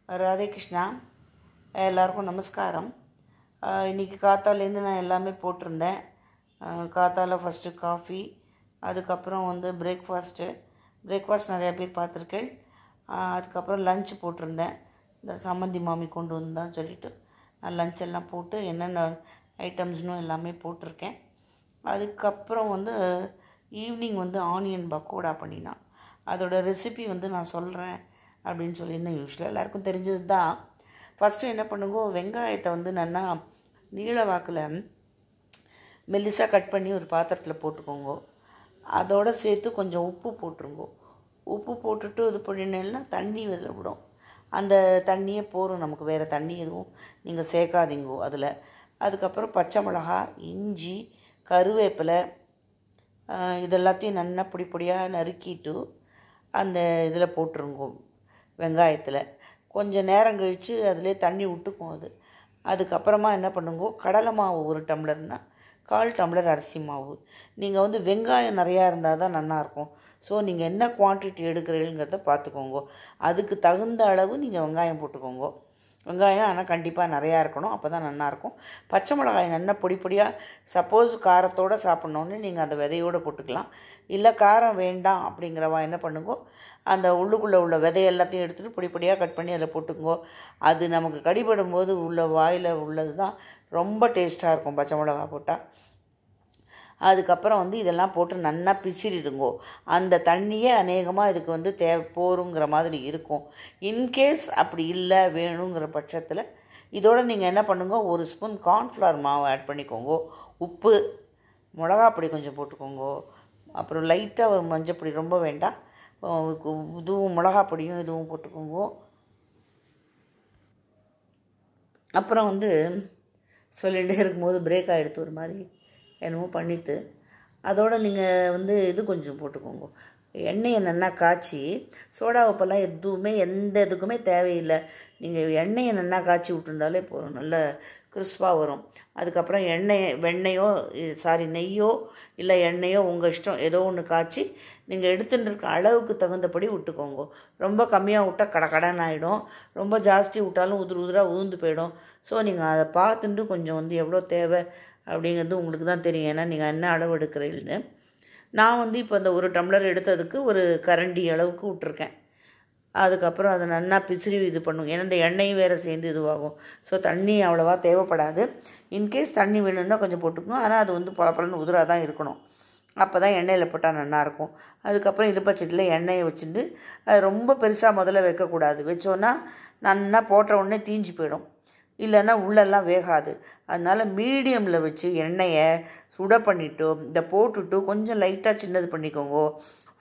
ராதே கிருஷ்ணா. எல்லாருக்கும் நமஸ்காரம். இன்றைக்கி காத்தாலேருந்து நான் எல்லாமே போட்டிருந்தேன். காத்தால ஃபஸ்ட்டு காஃபி, அதுக்கப்புறம் பிரேக்ஃபாஸ்ட் நிறையா பேர் பார்த்துருக்கேன். அதுக்கப்புறம் லஞ்ச் போட்டிருந்தேன். இந்த சம்மந்தி மாமி கொண்டு வந்தான்னு சொல்லிவிட்டு நான் லஞ்ச் எல்லாம் போட்டு என்னென்ன ஐட்டம்ஸ்னும் எல்லாமே போட்டிருக்கேன். அதுக்கப்புறம் ஈவினிங் ஆனியன் பக்கோடா பண்ணினான். அதோட ரெசிபி நான் சொல்கிறேன் அப்படின்னு சொல்லியிருந்தேன். யூஸ்வலாக எல்லாேருக்கும் தெரிஞ்சது தான். ஃபஸ்ட்டு என்ன பண்ணுங்கோ, வெங்காயத்தை நல்லா நீள வாக்கில் மெல்லிசாக கட் பண்ணி ஒரு பாத்திரத்தில் போட்டுக்கோங்க. அதோடு சேர்த்து கொஞ்சம் உப்பு போட்டுருங்கோ. உப்பு போட்டுட்டு இது பண்ணினேன்னா தண்ணி இதில் விடும். அந்த தண்ணியே போரும் நமக்கு, வேறு தண்ணி எதுவும் நீங்கள் சேர்க்காதீங்கோ அதில். அதுக்கப்புறம் பச்சை மிளகா, இஞ்சி, கருவேப்பிலை இதெல்லாத்தையும் நல்லா பொடி பொடியாக நறுக்கிட்டு அந்த இதில் போட்டுருங்கோ. வெங்காயத்தில் கொஞ்சம் நேரம் கழித்து அதிலே தண்ணி விட்டுக்கும் அது. அதுக்கப்புறமா என்ன பண்ணுங்கோ, கடலை மாவு 1 டம்ளர்னால் 1/4 டம்ளர் அரிசி மாவு. நீங்கள் வெங்காயம் நிறையா இருந்தால் தான் நல்லாயிருக்கும். ஸோ நீங்கள் என்ன குவான்டிட்டி எடுக்கிறீங்கிறத பார்த்துக்கோங்க. அதுக்கு தகுந்த அளவு நீங்கள் வெங்காயம் போட்டுக்கோங்க. வெங்காயம் ஆனால் கண்டிப்பாக நிறையா இருக்கணும், அப்போ தான் நல்லாயிருக்கும். பச்சை மிளகாய் நல்லா பொடி பொடியாக, சப்போஸ் காரத்தோடு சாப்பிட்ணுன்னு நீங்கள் அந்த விதையோடு போட்டுக்கலாம். இல்லை காரம் வேண்டாம் அப்படிங்கிறவா என்ன பண்ணுங்கோ, அந்த உள்ளுக்குள்ளே உள்ள விதை எல்லாத்தையும் எடுத்துகிட்டு பொடி பொடியாக கட் பண்ணி அதில் போட்டுக்கோங்க. அது நமக்கு கடிபடும் போது உள்ள வாயில் உள்ளது தான் ரொம்ப டேஸ்ட்டாக இருக்கும் பச்சை மிளகா போட்டால். அதுக்கப்புறம் இதெல்லாம் போட்டு நல்லா பிசிறிடுங்கோ. அந்த தண்ணியே அநேகமாக இதுக்கு போருங்கிற மாதிரி இருக்கும். இன்கேஸ் அப்படி இல்லை வேணுங்கிற பட்சத்தில் இதோடு நீங்கள் என்ன பண்ணுங்க, 1 ஸ்பூன் கார்ன்ஃப்ளவர் மாவு ஆட் பண்ணிக்கோங்க. உப்பு, மிளகாப்பொடி கொஞ்சம் போட்டுக்கோங்க. அப்புறம் லைட்டாக ஒரு மஞ்சப்பொடி, ரொம்ப வேண்டாம். இதுவும் மிளகாப்பொடியும் இதுவும் போட்டுக்கோங்க. அப்புறம் சொல்லிகிட்டே இருக்கும்போது பிரேக் ஆகிடுத்து, ஒரு மாதிரி என்னமோ பண்ணிட்டு. அதோடு நீங்கள் இது கொஞ்சம் போட்டுக்கோங்க. எண்ணெயை நல்லா காய்ச்சி, சோடா உப்பெல்லாம் எந்த இதுக்குமே தேவையில்லை. நீங்கள் எண்ணெயை நல்லா காய்ச்சி விட்டுருந்தாலே போதும், நல்ல கிறிஸ்பாக வரும். அதுக்கப்புறம் நெய்யோ இல்லை எண்ணெயோ உங்கள் இஷ்டம், ஏதோ ஒன்று காய்ச்சி நீங்கள் எடுத்துட்டு இருக்க அளவுக்கு தகுந்தபடி விட்டுக்கோங்க. ரொம்ப கம்மியாக விட்டால் கடன்னு ஆகிடும், ரொம்ப ஜாஸ்தி விட்டாலும் உதிராக உதிர்ந்து போயிடும். ஸோ நீங்கள் அதை பார்த்துட்டு கொஞ்சம் எவ்வளோ தேவை அப்படிங்கிறது உங்களுக்கு தான் தெரியும், ஏன்னா நீங்கள் என்ன அளவு எடுக்கிறீங்கன்னு. நான் இப்போ அந்த 1 டம்ளர் எடுத்ததுக்கு ஒரு கரண்டி அளவுக்கு விட்டுருக்கேன். அதுக்கப்புறம் அதை நல்லா பிசிறி இது பண்ணுங்க, ஏன்னா இந்த எண்ணெயும் வேறு சேர்ந்து இதுவாகும். ஸோ தண்ணி அவ்வளோவா தேவைப்படாது. இன்கேஸ் தண்ணி வேணும்னா கொஞ்சம் போட்டுக்கோங்க, ஆனால் அது பழப்பழன்னு உதிராக தான் இருக்கணும். அப்போ தான் எண்ணெயில் போட்டால் நல்லாயிருக்கும். அதுக்கப்புறம் இலுப்பச்சட்டியில் எண்ணெயை வச்சுட்டு, அது ரொம்ப பெருசாக முதல்ல வைக்கக்கூடாது. வச்சோன்னா நல்லா போட்ட உடனே தீஞ்சு போயிடும், இல்லைன்னா உள்ளெல்லாம் வேகாது. அதனால் மீடியமில் வச்சு எண்ணெயை சுட பண்ணிவிட்டு இதை போட்டுட்டு கொஞ்சம் லைட்டாக சின்னது பண்ணிக்கோங்க.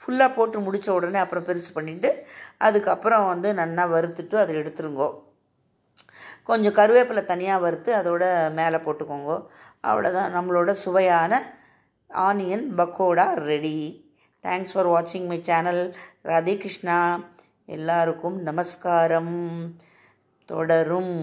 ஃபுல்லாக போட்டு முடித்த உடனே அப்புறம் பெருசு பண்ணிவிட்டு அதுக்கப்புறம் நல்லா வறுத்துட்டு அதை எடுத்துருங்கோ. கொஞ்சம் கருவேப்பிலை தனியாக வறுத்து அதோட மேலே போட்டுக்கோங்க. அவ்வளோதான், நம்மளோட சுவையான onion pakoda ready. Thanks for வாட்சிங் மை சேனல். ராதே கிருஷ்ணா. எல்லாருக்கும் நமஸ்காரம். தொடரும்.